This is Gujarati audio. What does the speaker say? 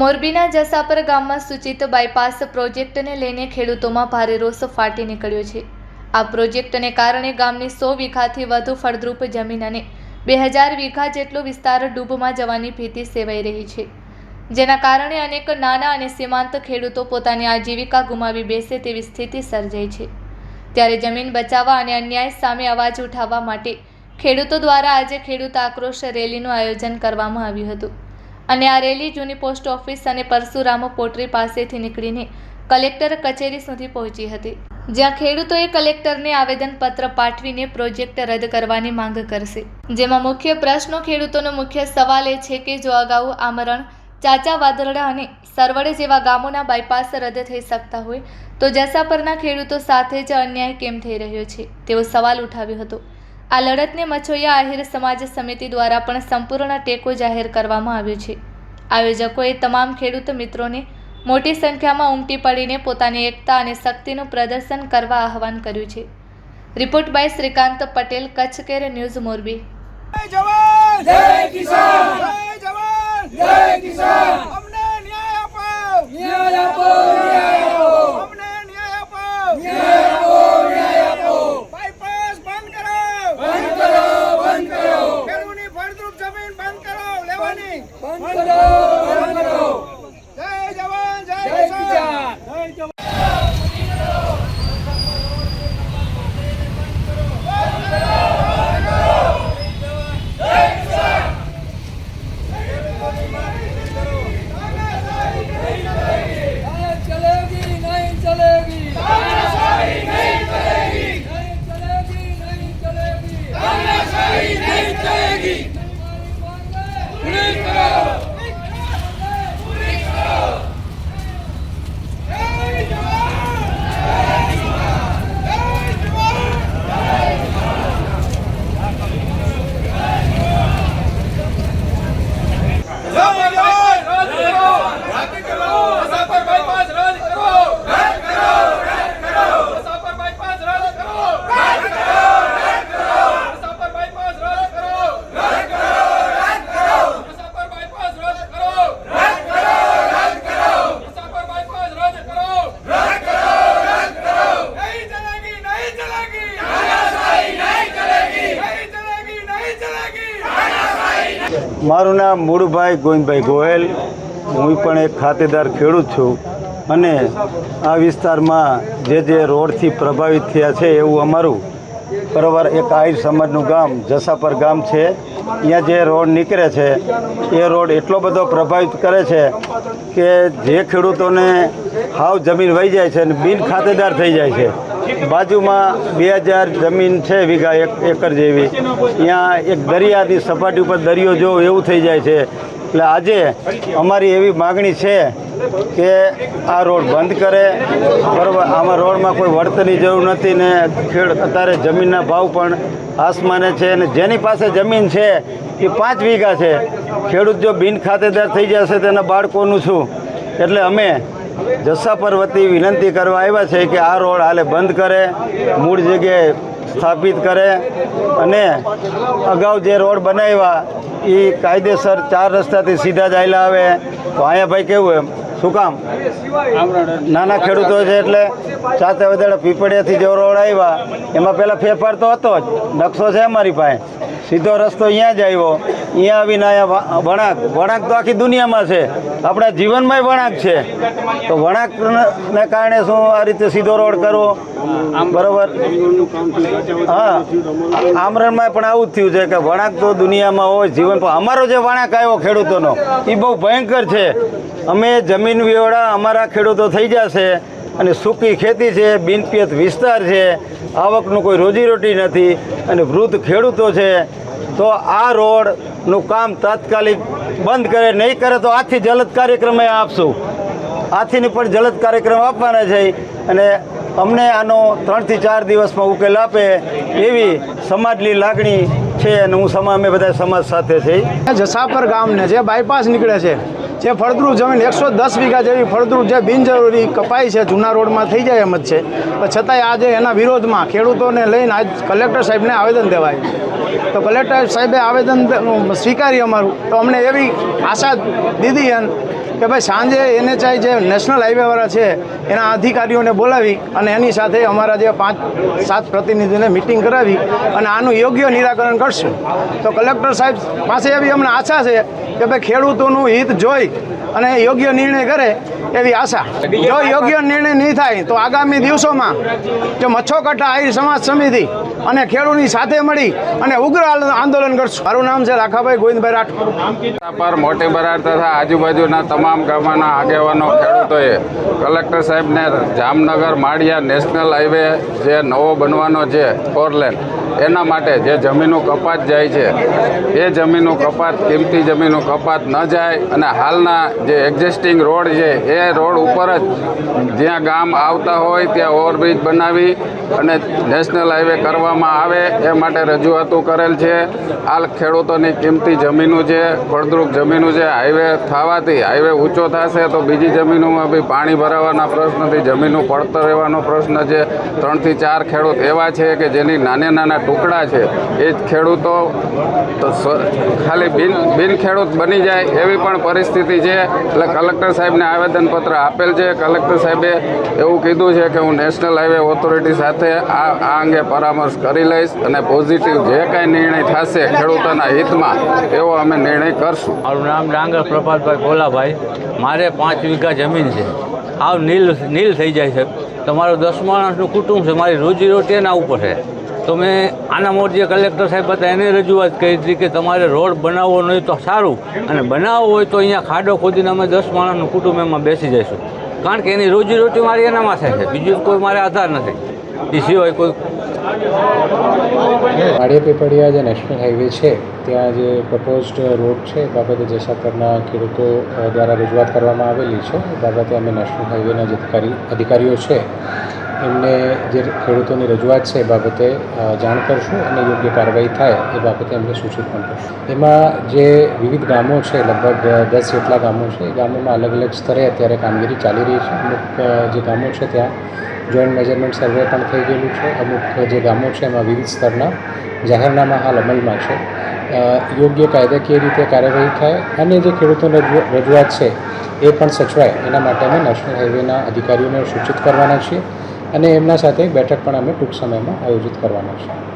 મોરબીના જસાપર ગામમાં સૂચિત બાયપાસ પ્રોજેક્ટને લઈને ખેડૂતોમાં ભારે રોષ ફાટી નીકળ્યો છે। આ પ્રોજેક્ટને કારણે ગામની 100 વીઘાથી વધુ ફળદ્રુપ જમીન અને 2000 વીઘા જેટલો વિસ્તાર ડૂબમાં જવાની ભીતિ સેવાઈ રહી છે, જેના કારણે અનેક નાના અને સીમાંત ખેડૂતો પોતાની આજીવિકા ગુમાવી બેસે તેવી સ્થિતિ સર્જાઈ છે। ત્યારે જમીન બચાવવા અને અન્યાય સામે અવાજ ઉઠાવવા માટે ખેડૂતો દ્વારા આજે ખેડૂત આક્રોશ રેલીનું આયોજન કરવામાં આવ્યું હતું અને આ રેલી જૂની પોસ્ટ ઓફિસ અને પરશુરામ પોટરી પાસેથી નીકળીને કલેક્ટર કચેરી સુધી પહોંચી હતી, જ્યાં ખેડૂતોએ કલેક્ટરને આવેદનપત્ર પાઠવીને પ્રોજેક્ટ રદ કરવાની માંગ કરશે। જેમાં મુખ્ય પ્રશ્નો ખેડૂતોનો મુખ્ય સવાલ એ છે કે જો અગાઉ આમરણ, ચાચા વાદરડા અને સરવડ જેવા ગામોના બાયપાસ રદ થઈ શકતા હોય તો જસાપરના ખેડૂતો સાથે જ અન્યાય કેમ થઈ રહ્યો છે તેવો સવાલ ઉઠાવ્યો હતો। આ લડતને મછોયા આહિર સમાજ સમિતિ દ્વારા પણ સંપૂર્ણ ટેકો જાહેર કરવામાં આવ્યો છે। આયોજકોએ તમામ ખેડૂત મિત્રોને મોટી સંખ્યામાં ઉમટી પડીને પોતાની એકતા અને શક્તિનું પ્રદર્શન કરવા આહવાન કર્યું છે। Report by Shrikant Patel, Kutch care news, Morbi. જય જવાન જય કિસાન, જય જવાન જય કિસાન। અમને ન્યાય અપાવો, ન્યાય આપો, ન્યાય આપો, અમને ન્યાય અપાવો, ન્યાય આપો, ન્યાય આપો। બાયપાસ બંધ કરો, બંધ કરો, બંધ કરો। ખેડૂતની ફળદ્રુપ જમીન બંધ કરો, લેવાની બંધ કરો, બંધ કરો। જય જવાન જય કિસાન, જય જવાન। મારું નામ મૂળભાઈ ગોવિંદભાઈ ગોહેલ, હું પણ એક ખાતેદાર ખેડૂત છું અને આ વિસ્તારમાં જે રોડથી પ્રભાવિત થયા છે એવું અમારું બરાબર એક આહિર સમાજનું ગામ જસાપર ગામ છે। અહીંયા જે રોડ નીકળે છે એ રોડ એટલો બધો પ્રભાવિત કરે છે કે જે ખેડૂતોને હાવ જમીન વહી જાય છે અને બિન ખાતેદાર થઈ જાય છે। બાજુમાં 2000 જમીન છે, વીઘા એકર જેવી, અહીંયા એક દરિયાની સપાટી ઉપર દરિયો જો એવું થઈ જાય છે। એટલે આજે અમારી એવી માગણી છે કે આ રોડ બંધ કરે, બરાબર। આમાં રોડમાં કોઈ વળતરની જરૂર નથી ને અત્યારે જમીનના ભાવ પણ આસમાને છે અને જેની પાસે જમીન છે એ 5 વીઘા છે। ખેડૂત જો બિન ખાતેદાર થઈ જશે તેના બાળકોનું શું? એટલે અમે જસાપર વતી વિનંતી કરવા આવ્યા છે કે આ રોડ હાલે બંધ કરે, મૂળ જગ્યાએ સ્થાપિત કરે અને અગાઉ જે રોડ બનાવ્યા એ કાયદેસર 4 રસ્તાથી સીધા જ આવેલા આવે તો અહીંયા ભાઈ કેવું એમ શું કામ નાના ખેડૂતો છે એટલે ચાતે વધારે પીપળિયાથી જે રોડ આવ્યા એમાં પહેલાં ફેરફાર તો હતો જ, નકશો છે અમારી પાસે, સીધો રસ્તો અહીંયા જ આવ્યો। અહીંયા આવીને અહીંયા વળાંક તો આખી દુનિયામાં છે, આપણા જીવનમાંય વળાંક છે, તો વળાંકને કારણે શું આ રીતે સીધો રોડ કરવો? બરાબર। હા, આમરણમાં પણ આવું જ થયું છે કે વળાંક તો દુનિયામાં હોય, જીવન પણ અમારો જે વળાંક આવ્યો ખેડૂતોનો એ બહુ ભયંકર છે। અમે જમીન વિહોણા અમારા ખેડૂતો થઈ જશે અને સૂકી ખેતી છે, બિનપિયત વિસ્તાર છે, આવકનું કોઈ રોજીરોટી નથી અને વૃદ્ધ ખેડૂતો છે, તો આ રોડનું કામ તાત્કાલિક બંધ કરે, નહીં કરે તો આથી જલદ કાર્યક્રમ આપશું। આથીની પણ જલદ કાર્યક્રમ આપવાના છે અને અમને આનો 3 થી 4 દિવસમાં ઉકેલ આપે એવી સમાજની લાગણી છે અને અમે બધા સમાજ સાથે છે। જસાપર ગામને જે બાયપાસ નીકળે છે, જે ફળદ્રુપ જમીન 110 વીઘા જેવી ફળદ્રુપ જે બિનજરૂરી કપાઈ છે, જૂના રોડમાં થઈ જાય એમ જ છે, પણ છતાંય આજે એના વિરોધમાં ખેડૂતોને લઈને આજ કલેક્ટર સાહેબને આવેદન દેવાયું। તો કલેક્ટર સાહેબે આવેદન સ્વીકારી અમારું, તો અમને એવી આશા દીધી કે ભાઈ સાંજે NHI જે નેશનલ હાઈવેવાળા છે એના અધિકારીઓને બોલાવી અને એની સાથે અમારા જે 5-7 પ્રતિનિધિઓને મિટિંગ કરાવી અને આનું યોગ્ય નિરાકરણ કરશું. તો કલેક્ટર સાહેબ પાસે એવી અમને આશા છે કે ભાઈ ખેડૂતોનું હિત જોઈ અને યોગ્ય નિર્ણય કરે એવી આશા. જો યોગ્ય નિર્ણય નહીં થાય તો આગામી દિવસોમાં જે મચ્છોકટ્ટા આહિર સમાજ સમિતિ અને ખેડૂતની સાથે મળી અને ઉગ્ર આંદોલન કરશું. મારું નામ છે રાખાભાઈ ગોવિંદભાઈ રાઠોડ. પર મોટી બરાડ તથા આજુબાજુના તમામ ગામોના આગેવાનો ખેડૂતોએ કલેક્ટર સાહેબને જામનગર માળિયા નેશનલ હાઈવે જે નવો બનવાનો છે 4 લેન એના માટે જે જમીનો કપાત જાય છે એ જમીનો કપાત કિંમતી જમીનો કપાત ન જાય અને હાલના જે એક્ઝિસ્ટિંગ રોડ છે એ રોડ ઉપર જ જ્યાં ગામ આવતા હોય ત્યાં ઓવરબ્રિજ બનાવી અને નેશનલ હાઈવે કરવામાં આવે એ માટે રજૂઆતો કરેલ છે. હાલ ખેડૂતોની કિંમતી જમીનો છે, ફળદ્રુપ જમીનો છે, હાઈવે થવાથી હાઈવે ઊંચો થશે તો બીજી જમીનોમાં બી પાણી ભરાવાના પ્રશ્નથી જમીનો પડતર રહેવાનો પ્રશ્ન છે. 3 થી 4 ખેડૂત એવા છે કે જેની નાના ટુકડા છે એ જ ખેડૂતો તો ખાલી બિન ખેડૂત બની જાય એવી પણ પરિસ્થિતિ છે. એટલે કલેક્ટર સાહેબને આવેદનપત્ર આપેલ છે. કલેક્ટર સાહેબે એવું કીધું છે કે હું નેશનલ હાઈવે ઓથોરિટી સાથે આ અંગે પરામર્શ કરી લઈશ અને પોઝિટિવ જે કાંઈ નિર્ણય થશે ખેડૂતોના હિતમાં એવો અમે નિર્ણય કરશું. મારું નામ ડાંગર પ્રભાતભાઈ ભોલાભાઈ. મારે 5 વીઘા જમીન છે, આવ નીલ થઈ જાય છે. તમારું 10 માણસનું કુટુંબ છે, મારી રોજીરોટી એના ઉપર છે. તો મેં આના મોર જે કલેક્ટર સાહેબ હતા એને રજૂઆત કરી હતી કે તમારે રોડ બનાવવો નહીં તો સારું, અને બનાવવો હોય તો અહીંયા ખાડો ખોદીને અમે 10 માણસનું કુટુંબ એમાં બેસી જઈશું. કારણ કે એની રોજીરોટી મારી એનામાં થાય છે, બીજું કોઈ મારે આધાર નથી. એ સિવાય કોઈ માળિયા પીપળિયા જે નેશનલ હાઈવે છે ત્યાં જે પ્રપોઝડ રોડ છે એ બાબતે જસાપરના ખેડૂતો દ્વારા રજૂઆત કરવામાં આવેલી છે. એ બાબતે અમે નેશનલ હાઈવેના જે અધિકારીઓ છે એમને જે ખેડૂતોની રજૂઆત છે એ બાબતે જાણ કરશું અને યોગ્ય કાર્યવાહી થાય એ બાબતે એમને સૂચિત પણ કરશું. એમાં જે વિવિધ ગામો છે, લગભગ 10 જેટલા ગામો છે, એ ગામોમાં અલગ અલગ સ્તરે અત્યારે કામગીરી ચાલી રહી છે. અમુક જે ગામો છે ત્યાં જોઈન્ટ મેજરમેન્ટ સર્વે પણ થઈ ગયેલું છે. અમુક જે ગામો છે એમાં વિવિધ સ્તરના જાહેરનામા હાલ અમલમાં છે. યોગ્ય કાયદાકીય રીતે કાર્યવાહી થાય અને જે ખેડૂતોની રજૂઆત છે એ પણ સચવાય એના માટે અમે નેશનલ હાઈવેના અધિકારીઓને સૂચિત કરવાના છીએ અને એમના સાથે એક બેઠક પણ અમે ટૂંક સમયમાં આયોજિત કરવાના છીએ.